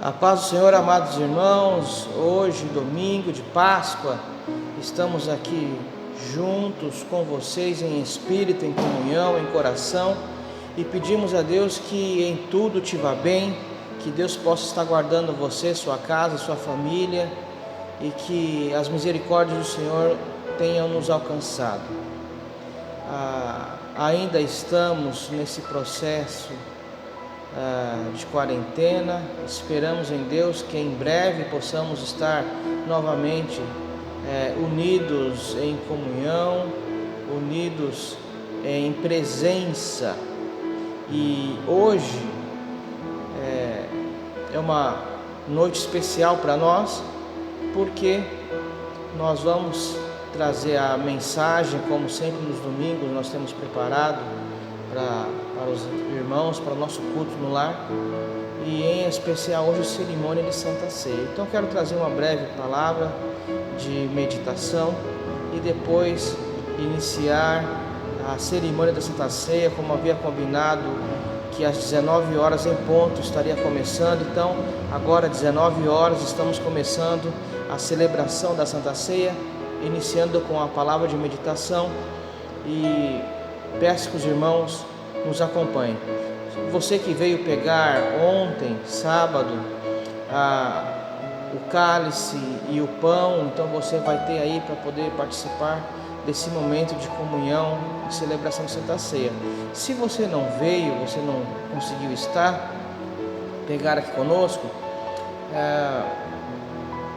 A paz do Senhor, amados irmãos. Hoje, domingo de Páscoa, estamos aqui juntos com vocês em espírito, em comunhão, em coração, e pedimos a Deus que em tudo te vá bem, que Deus possa estar guardando você, sua casa, sua família, e que as misericórdias do Senhor tenham nos alcançado. Ainda estamos nesse processo de quarentena. Esperamos em Deus que em breve possamos estar novamente unidos em comunhão, unidos em presença. E hoje é uma noite especial para nós, porque nós vamos trazer a mensagem, como sempre nos domingos nós temos preparado para os irmãos, para o nosso culto no lar, e em especial hoje a cerimônia de Santa Ceia. Então quero trazer uma breve palavra de meditação e depois iniciar a cerimônia da Santa Ceia, como havia combinado, que às 19 horas em ponto estaria começando. Então agora às 19 horas estamos começando a celebração da Santa Ceia, iniciando com a palavra de meditação, e peço que os irmãos nos acompanhem. Você que veio pegar ontem, sábado, o cálice e o pão, então você vai ter aí para poder participar desse momento de comunhão e celebração de Santa Ceia. Se você não veio, você não conseguiu estar, pegar aqui conosco,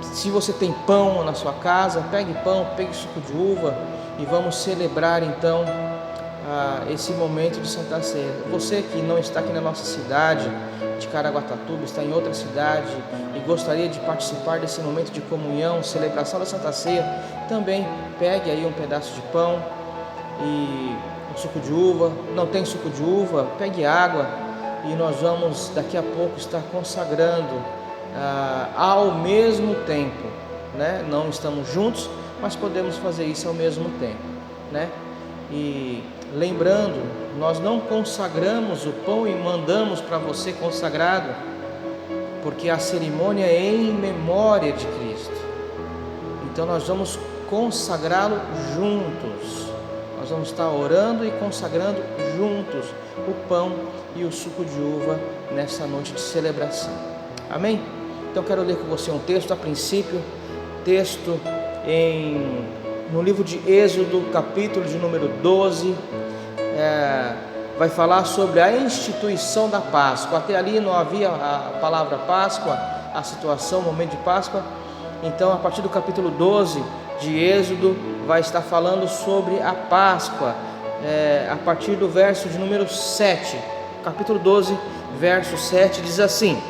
se você tem pão na sua casa, pegue pão, pegue suco de uva e vamos celebrar então esse momento de Santa Ceia. Você que não está aqui na nossa cidade de Caraguatatuba, está em outra cidade e gostaria de participar desse momento de comunhão, celebração da Santa Ceia, também pegue aí um pedaço de pão e um suco de uva. Não tem suco de uva, pegue água, e nós vamos daqui a pouco estar consagrando ao mesmo tempo, né? Não estamos juntos, mas podemos fazer isso ao mesmo tempo, né? E lembrando, nós não consagramos o pão e mandamos para você consagrado, porque a cerimônia é em memória de Cristo. Então nós vamos consagrá-lo juntos. Nós vamos estar orando e consagrando juntos o pão e o suco de uva nessa noite de celebração. Amém? Então quero ler com você um texto, a princípio, texto no livro de Êxodo, capítulo de número 12, vai falar sobre a instituição da Páscoa. Até ali não havia a palavra Páscoa, a situação, o momento de Páscoa. Então, a partir do capítulo 12 de Êxodo, vai estar falando sobre a Páscoa, a partir do verso de número 7. Capítulo 12, verso 7, diz assim: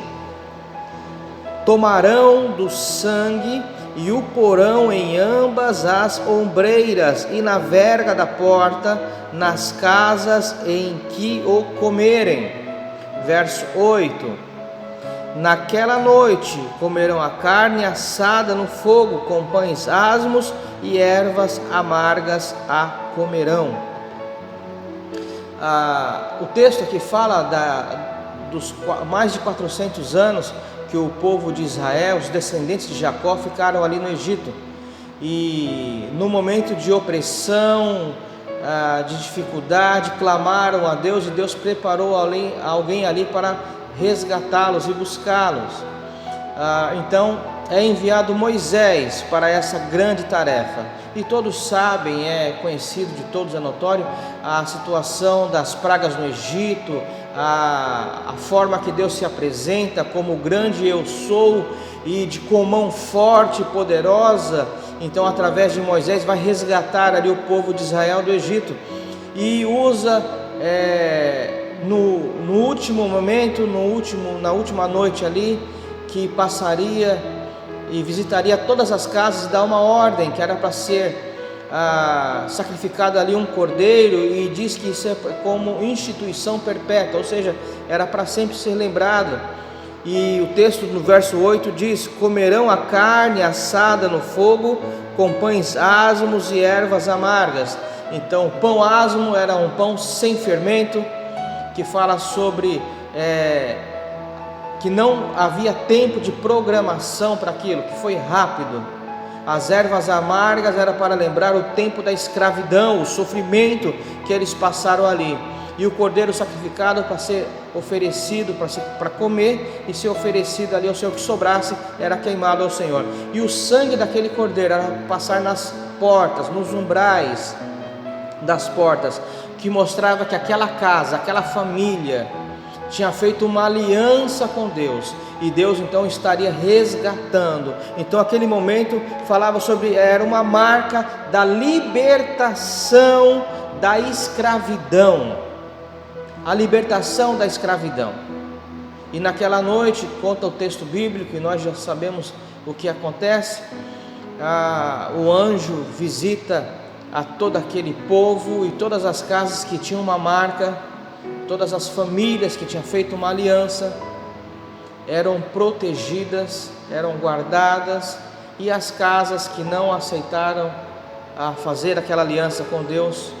tomarão do sangue e o porão em ambas as ombreiras e na verga da porta, nas casas em que o comerem. Verso 8: naquela noite comerão a carne assada no fogo, com pães asmos e ervas amargas a comerão. O texto aqui fala dos mais de 400 anos que o povo de Israel, os descendentes de Jacó, ficaram ali no Egito, e no momento de opressão, de dificuldade, clamaram a Deus, e Deus preparou alguém ali para resgatá-los e buscá-los. Então é enviado Moisés para essa grande tarefa, e todos sabem, é conhecido de todos, é notório a situação das pragas no Egito, a forma que Deus se apresenta como o grande eu sou, e com mão forte e poderosa. Então, através de Moisés, vai resgatar ali o povo de Israel do Egito, e usa no último momento, na última noite ali, que passaria e visitaria todas as casas, e dá uma ordem que era para ser sacrificado ali um cordeiro, e diz que isso é como instituição perpétua, ou seja, era para sempre ser lembrado. E o texto no verso 8 diz: comerão a carne assada no fogo, com pães asmos e ervas amargas. Então, o pão asmo era um pão sem fermento, que fala sobre que não havia tempo de programação para aquilo, que foi rápido. As ervas amargas era para lembrar o tempo da escravidão, o sofrimento que eles passaram ali. E o cordeiro sacrificado para ser oferecido, para comer e ser oferecido ali ao Senhor, que sobrasse, era queimado ao Senhor. E o sangue daquele cordeiro era passar nas portas, nos umbrais das portas, que mostrava que aquela casa, aquela família tinha feito uma aliança com Deus, e Deus então estaria resgatando. Então aquele momento falava sobre, era uma marca da libertação da escravidão, a libertação da escravidão. E naquela noite, conta o texto bíblico, e nós já sabemos o que acontece, o anjo visita a todo aquele povo e todas as casas que tinham uma marca. Todas as famílias que tinham feito uma aliança eram protegidas, eram guardadas, e as casas que não aceitaram a fazer aquela aliança com Deus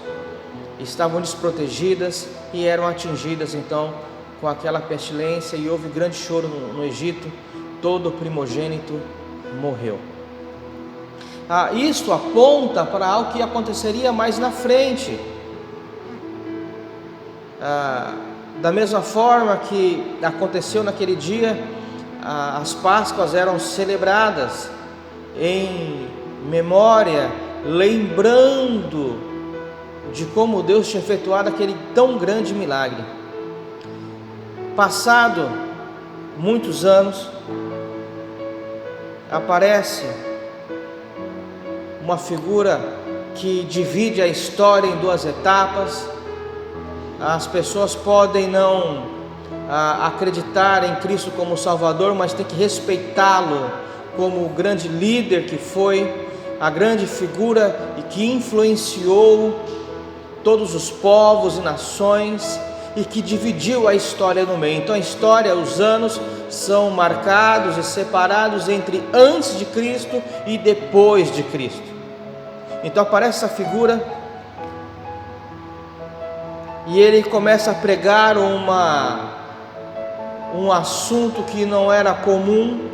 estavam desprotegidas e eram atingidas então com aquela pestilência, e houve grande choro no Egito. Todo primogênito morreu. Isto aponta para algo que aconteceria mais na frente. Da mesma forma que aconteceu naquele dia, as Páscoas eram celebradas em memória, lembrando de como Deus tinha efetuado aquele tão grande milagre. Passado muitos anos, aparece uma figura que divide a história em duas etapas. As pessoas podem não acreditar em Cristo como Salvador, mas tem que respeitá-lo como o grande líder que foi, a grande figura e que influenciou todos os povos e nações, e que dividiu a história no meio. Então a história, os anos são marcados e separados entre antes de Cristo e depois de Cristo. Então aparece essa figura, e ele começa a pregar um assunto que não era comum.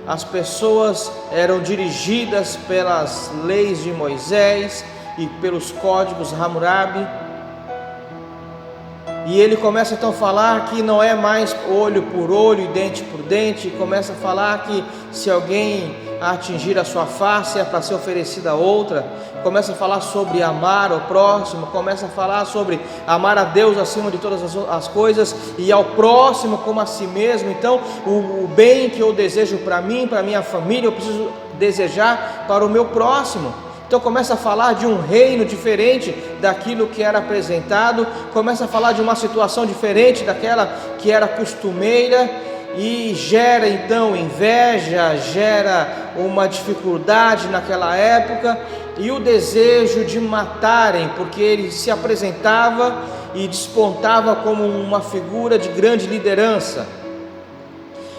As pessoas eram dirigidas pelas leis de Moisés e pelos códigos Hammurabi, e ele começa então a falar que não é mais olho por olho e dente por dente. Começa a falar que se alguém atingir a sua face é para ser oferecida a outra. Começa a falar sobre amar o próximo, começa a falar sobre amar a Deus acima de todas as coisas e ao próximo como a si mesmo. Então o bem que eu desejo para mim, para minha família, eu preciso desejar para o meu próximo. Então começa a falar de um reino diferente daquilo que era apresentado, começa a falar de uma situação diferente daquela que era costumeira, e gera então inveja, gera uma dificuldade naquela época, e o desejo de matarem, porque ele se apresentava e despontava como uma figura de grande liderança.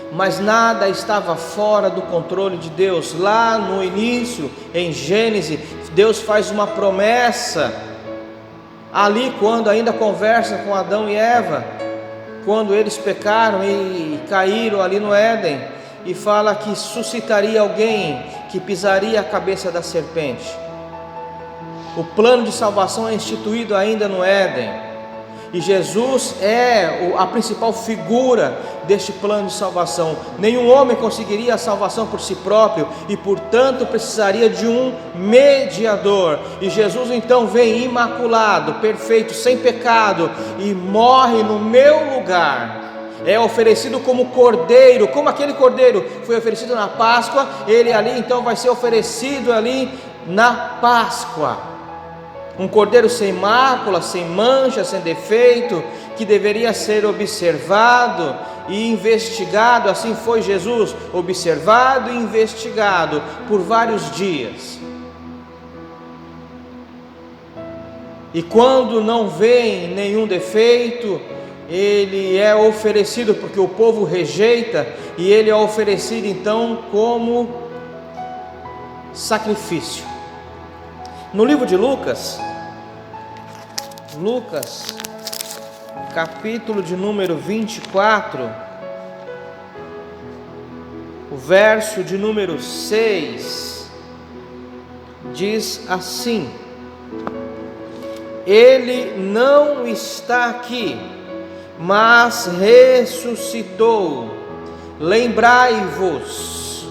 Mas nada estava fora do controle de Deus. Lá no início, em Gênesis, Deus faz uma promessa, ali quando ainda conversa com Adão e Eva, quando eles pecaram e caíram ali no Éden, e fala que suscitaria alguém que pisaria a cabeça da serpente. O plano de salvação é instituído ainda no Éden, e Jesus é a principal figura deste plano de salvação. Nenhum homem conseguiria a salvação por si próprio, e portanto precisaria de um mediador. E Jesus então vem imaculado, perfeito, sem pecado, e morre no meu lugar. É oferecido como cordeiro, como aquele cordeiro foi oferecido na Páscoa. Ele ali então vai ser oferecido ali na Páscoa. Um cordeiro sem mácula, sem mancha, sem defeito, que deveria ser observado e investigado. Assim foi Jesus, observado e investigado por vários dias. E quando não vê nenhum defeito, ele é oferecido, porque o povo rejeita, e ele é oferecido então como sacrifício. No livro de Lucas, capítulo de número 24, O verso de número 6 diz assim: Ele não está aqui, mas ressuscitou. Lembrai-vos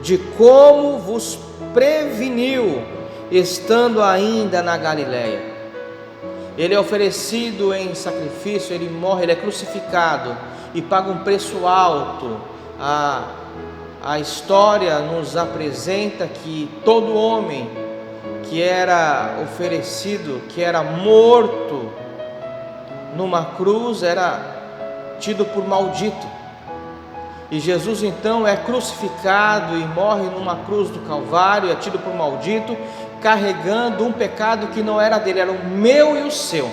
de como vos preveniu, estando ainda na Galiléia. Ele é oferecido em sacrifício, ele morre, ele é crucificado e paga um preço alto. A história nos apresenta que todo homem que era oferecido, que era morto numa cruz, era tido por maldito. E Jesus então é crucificado e morre numa cruz do Calvário, é tido por maldito, carregando um pecado que não era dele, era o meu e o seu,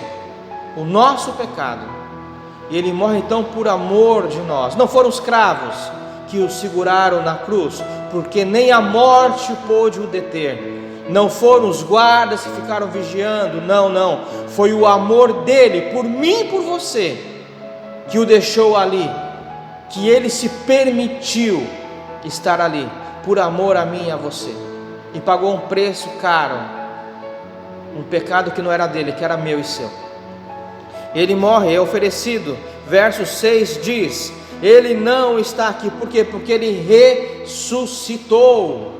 o nosso pecado. E ele morre então por amor de nós. Não foram os cravos que o seguraram na cruz, porque nem a morte pôde o deter. Não foram os guardas que ficaram vigiando, não. Foi o amor dele por mim e por você que o deixou ali, que ele se permitiu estar ali, por amor a mim e a você, e pagou um preço caro, um pecado que não era dele, que era meu e seu. Ele morre, é oferecido. Verso 6 diz: Ele não está aqui, por quê? Porque ele ressuscitou.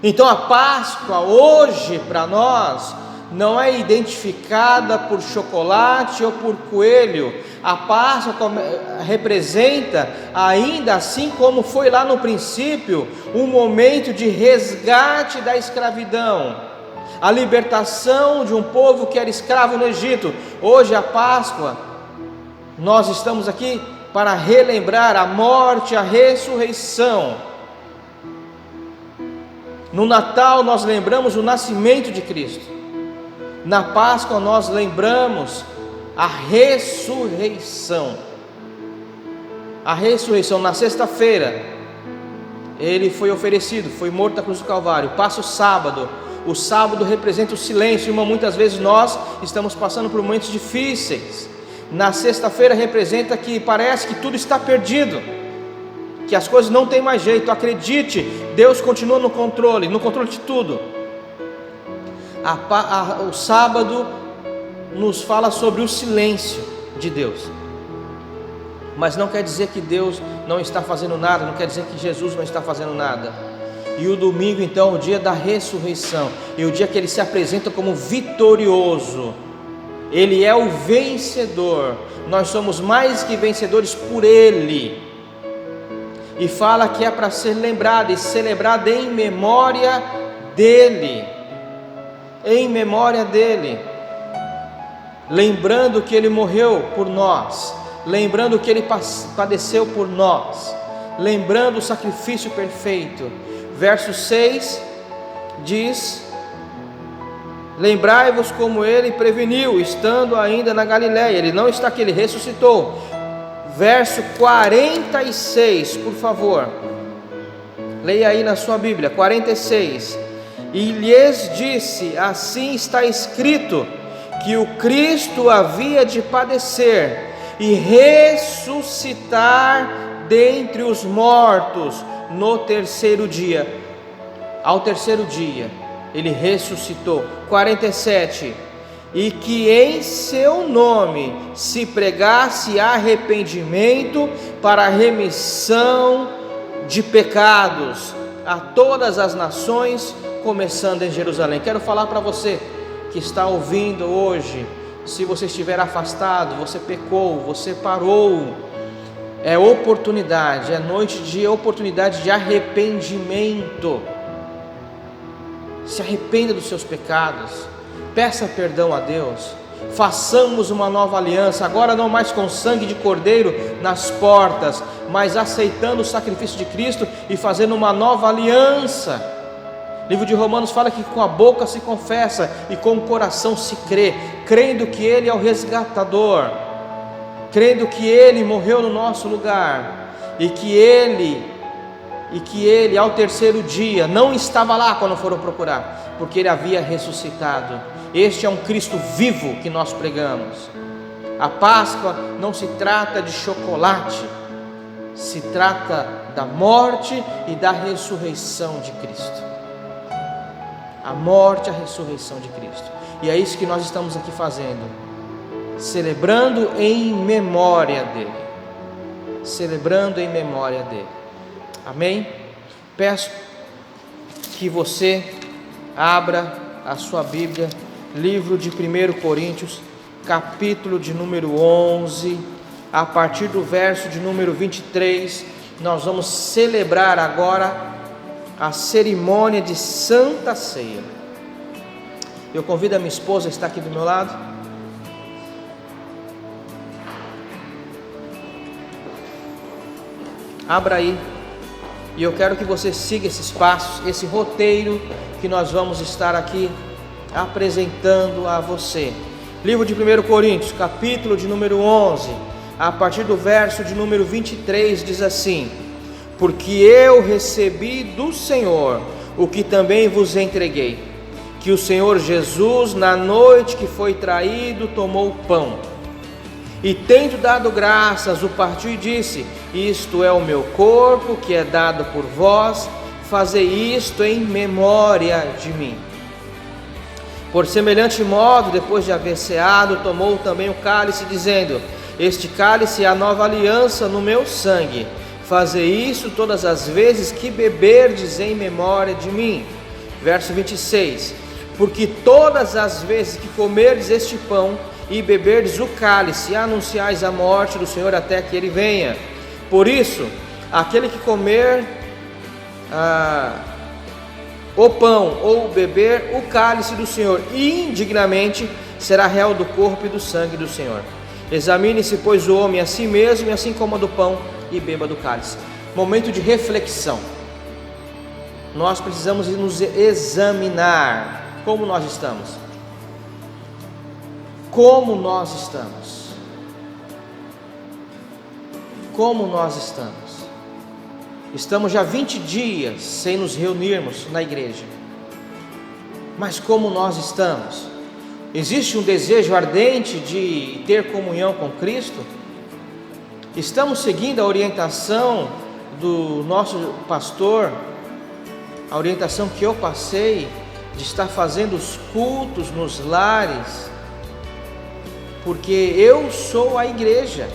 Então a Páscoa hoje para nós não é identificada por chocolate ou por coelho. A Páscoa representa, ainda assim como foi lá no princípio, um momento de resgate da escravidão, a libertação de um povo que era escravo no Egito. Hoje a Páscoa, nós estamos aqui para relembrar a morte, a ressurreição. No Natal nós lembramos o nascimento de Cristo. Na Páscoa nós lembramos a ressurreição. A ressurreição, na sexta-feira, ele foi oferecido, foi morto na cruz do Calvário. Passa o sábado. O sábado representa o silêncio, irmão. Muitas vezes nós estamos passando por momentos difíceis. Na sexta-feira representa que parece que tudo está perdido, que as coisas não têm mais jeito. Acredite, Deus continua no controle de tudo. O sábado nos fala sobre o silêncio de Deus, mas não quer dizer que Deus não está fazendo nada, não quer dizer que Jesus não está fazendo nada. E o domingo então, o dia da ressurreição, e o dia que ele se apresenta como vitorioso. Ele é o vencedor, nós somos mais que vencedores por ele. E fala que é para ser lembrado e celebrado em memória dele. Em memória dele. Lembrando que ele morreu por nós, lembrando que ele padeceu por nós, lembrando o sacrifício perfeito. Verso 6 diz: Lembrai-vos como ele preveniu, estando ainda na Galiléia. Ele não está aqui, ele ressuscitou. Verso 46, por favor, leia aí na sua Bíblia, 46. E lhes disse: Assim está escrito, que o Cristo havia de padecer e ressuscitar dentre os mortos no terceiro dia. Ao terceiro dia ele ressuscitou. 47. E que em seu nome se pregasse arrependimento para a remissão de pecados a todas as nações, começando em Jerusalém. Quero falar para você que está ouvindo hoje, se você estiver afastado, você pecou, você parou, é oportunidade, é noite de oportunidade de arrependimento. Se arrependa dos seus pecados, peça perdão a Deus, façamos uma nova aliança, agora não mais com sangue de cordeiro nas portas, mas aceitando o sacrifício de Cristo e fazendo uma nova aliança. O livro de Romanos fala que com a boca se confessa e com o coração se crê, crendo que Ele é o resgatador, crendo que Ele morreu no nosso lugar e que Ele ao terceiro dia não estava lá quando foram procurar, porque Ele havia ressuscitado. Este é um Cristo vivo que nós pregamos. A Páscoa não se trata de chocolate, se trata da morte e da ressurreição de Cristo. A morte e a ressurreição de Cristo. E é isso que nós estamos aqui fazendo, celebrando em memória dele. Celebrando em memória dele. Amém? Peço que você abra a sua Bíblia, livro de 1 Coríntios, capítulo de número 11, a partir do verso de número 23, nós vamos celebrar agora a cerimônia de Santa Ceia. Eu convido a minha esposa a estar aqui do meu lado. Abra aí, e eu quero que você siga esses passos, esse roteiro que nós vamos estar aqui apresentando a você. Livro de 1 Coríntios, capítulo de número 11, a partir do verso de número 23, diz assim: porque eu recebi do Senhor o que também vos entreguei, que o Senhor Jesus, na noite que foi traído, tomou o pão, e tendo dado graças, o partiu e disse: isto é o meu corpo, que é dado por vós, fazei isto em memória de mim. Por semelhante modo, depois de haver ceado, tomou também o cálice, dizendo: este cálice é a nova aliança no meu sangue, fazei isso todas as vezes que beberdes em memória de mim. Verso 26: porque todas as vezes que comerdes este pão e beberdes o cálice, anunciais a morte do Senhor até que ele venha. Por isso, aquele que comer o pão ou beber o cálice do Senhor indignamente, será réu do corpo e do sangue do Senhor. Examine-se, pois, o homem a si mesmo, e assim coma do pão e beba do cálice. Momento de reflexão. Nós precisamos nos examinar. Como nós estamos? Como nós estamos? Como nós estamos? Estamos já 20 dias sem nos reunirmos na igreja. Mas como nós estamos? Existe um desejo ardente de ter comunhão com Cristo? Estamos seguindo a orientação do nosso pastor, a orientação que eu passei, de estar fazendo os cultos nos lares, porque eu sou a igreja.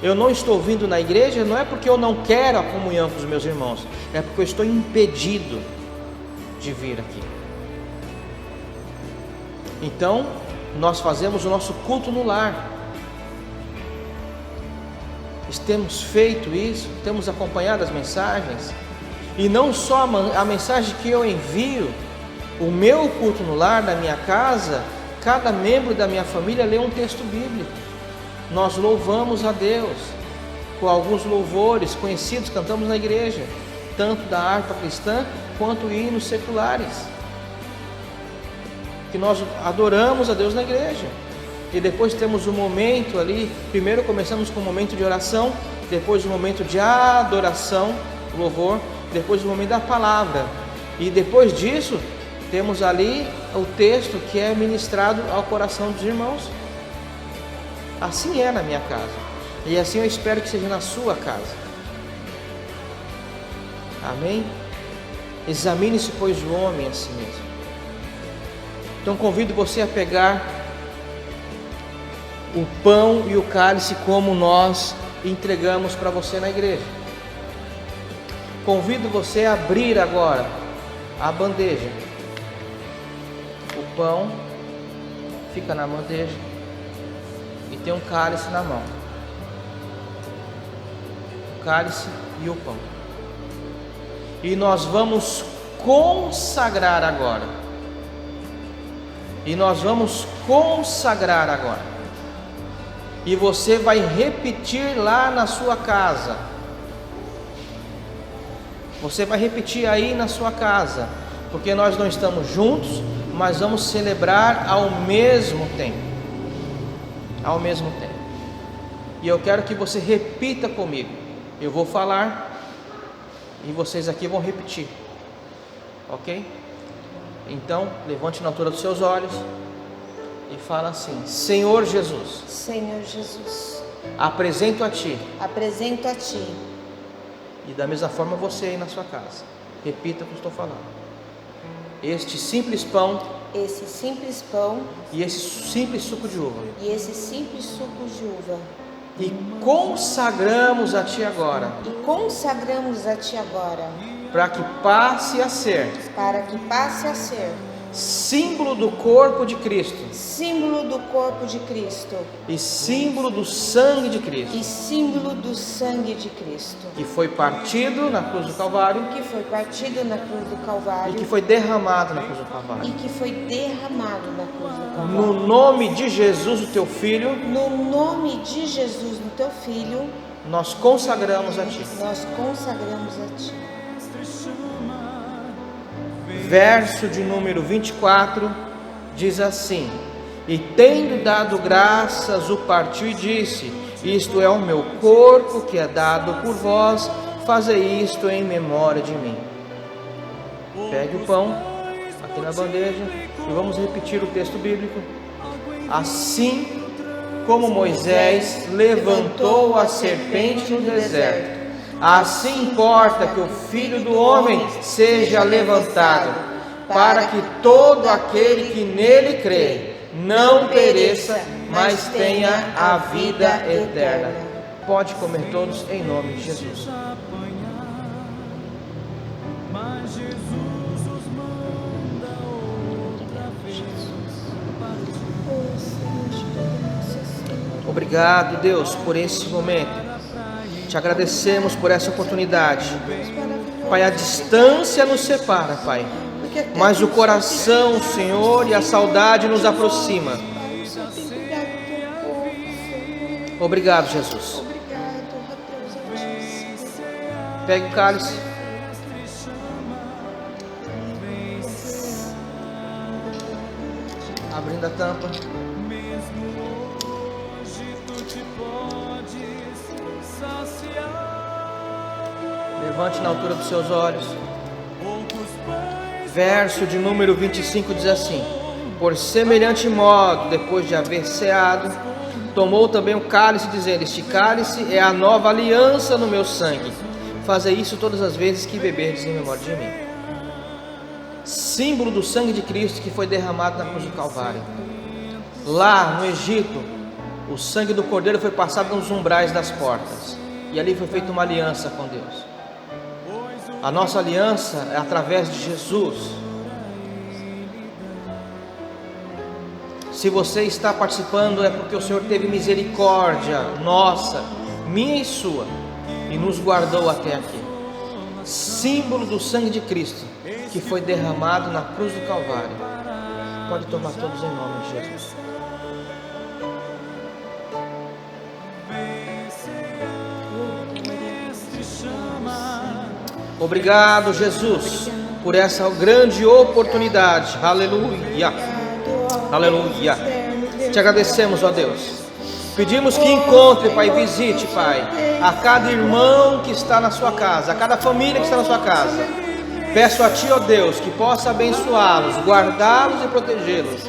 Eu não estou vindo na igreja, não é porque eu não quero a comunhão com os meus irmãos, é porque eu estou impedido de vir aqui. Então, nós fazemos o nosso culto no lar. Temos feito isso, temos acompanhado as mensagens, e não só a mensagem que eu envio, o meu culto no lar, na minha casa, cada membro da minha família lê um texto bíblico. Nós louvamos a Deus com alguns louvores conhecidos, cantamos na igreja, tanto da harpa cristã quanto hinos seculares, que nós adoramos a Deus na igreja. E depois temos um momento ali, primeiro começamos com um momento de oração, depois um momento de adoração, louvor, depois o momento da palavra, e depois disso temos ali o texto que é ministrado ao coração dos irmãos. Assim é na minha casa, e assim eu espero que seja na sua casa. Amém? Examine-se, pois, o homem a si mesmo. Então convido você a pegar o pão e o cálice como nós entregamos para você na igreja. Convido você a abrir agora a bandeja. O pão fica na bandeja e tem um cálice na mão. O cálice e o pão. E nós vamos consagrar agora. E nós vamos consagrar agora. E você vai repetir lá na sua casa. Você vai repetir aí na sua casa, porque nós não estamos juntos, mas vamos celebrar ao mesmo tempo. Ao mesmo tempo. E eu quero que você repita comigo. Eu vou falar e vocês aqui vão repetir. Ok? Então, levante na altura dos seus olhos e fala assim: Senhor Jesus, Senhor Jesus, apresento a Ti apresento a Ti E da mesma forma você aí na sua casa. Repita o que eu estou falando. Este simples pão e esse simples suco de uva. E consagramos a Ti agora. Para que passe a ser símbolo do corpo de Cristo. E símbolo do sangue de Cristo. Que foi partido na cruz do Calvário. E que foi derramado na cruz do Calvário. No nome de Jesus, o Teu Filho. Nós consagramos a Ti. Verso de número 24 diz assim: e tendo dado graças, o partiu e disse: isto é o meu corpo que é dado por vós, fazei isto em memória de mim. Pegue o pão aqui na bandeja e vamos repetir o texto bíblico. Assim como Moisés levantou a serpente no deserto, assim importa que o Filho do Homem seja levantado, para que todo aquele que nele crê não pereça, mas tenha a vida eterna. Pode comer todos em nome de Jesus. Obrigado, Deus, por esse momento. Te agradecemos por essa oportunidade. Pai, a distância nos separa, Pai, mas o coração, Senhor, e a saudade nos aproxima. Obrigado, Jesus. Pegue o cálice. Abrindo a tampa. Levante na altura dos seus olhos. Verso de número 25 diz assim: por semelhante modo, depois de haver ceado, tomou também o cálice, dizendo: este cálice é a nova aliança no meu sangue. Fazei isso todas as vezes que beberdes em memória de mim. Símbolo do sangue de Cristo que foi derramado na cruz do Calvário. Lá no Egito, o sangue do Cordeiro foi passado nos umbrais das portas, e ali foi feita uma aliança com Deus. A nossa aliança é através de Jesus. Se você está participando, é porque o Senhor teve misericórdia nossa, minha e sua, e nos guardou até aqui. Símbolo do sangue de Cristo que foi derramado na cruz do Calvário. Pode tomar todos em nome de Jesus. Obrigado, Jesus, por essa grande oportunidade. Aleluia. Aleluia. Te agradecemos, ó Deus. Pedimos que encontre, Pai, visite, Pai, a cada irmão que está na sua casa, a cada família que está na sua casa. Peço a Ti, ó Deus, que possa abençoá-los, guardá-los e protegê-los.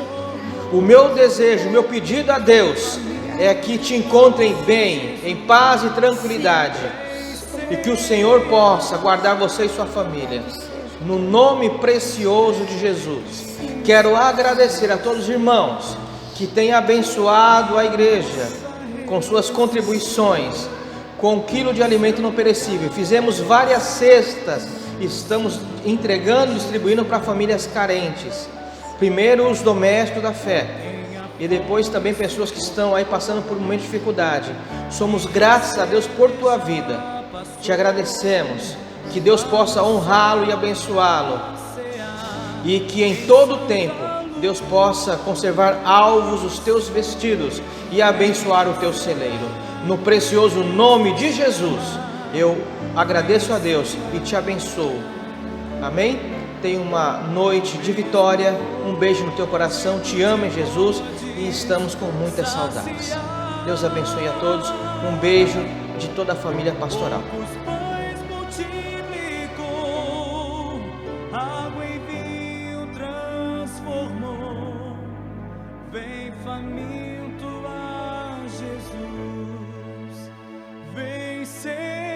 O meu desejo, o meu pedido a Deus é que te encontrem bem, em paz e tranquilidade, e que o Senhor possa guardar você e sua família. No nome precioso de Jesus, quero agradecer a todos os irmãos que têm abençoado a igreja com suas contribuições, com 1 quilo de alimento não perecível. Fizemos várias cestas, estamos entregando, distribuindo para famílias carentes. Primeiro os domésticos da fé, e depois também pessoas que estão aí passando por um momento de dificuldade. Somos gratos a Deus por tua vida. Te agradecemos, que Deus possa honrá-lo e abençoá-lo, e que em todo tempo Deus possa conservar alvos os teus vestidos e abençoar o teu celeiro. No precioso nome de Jesus, eu agradeço a Deus e te abençoo. Amém? Tenha uma noite de vitória, um beijo no teu coração, te amo em Jesus e estamos com muitas saudades. Deus abençoe a todos, um beijo de toda a família pastoral. Água em vinho transformou, vem faminto a Jesus, vem ser.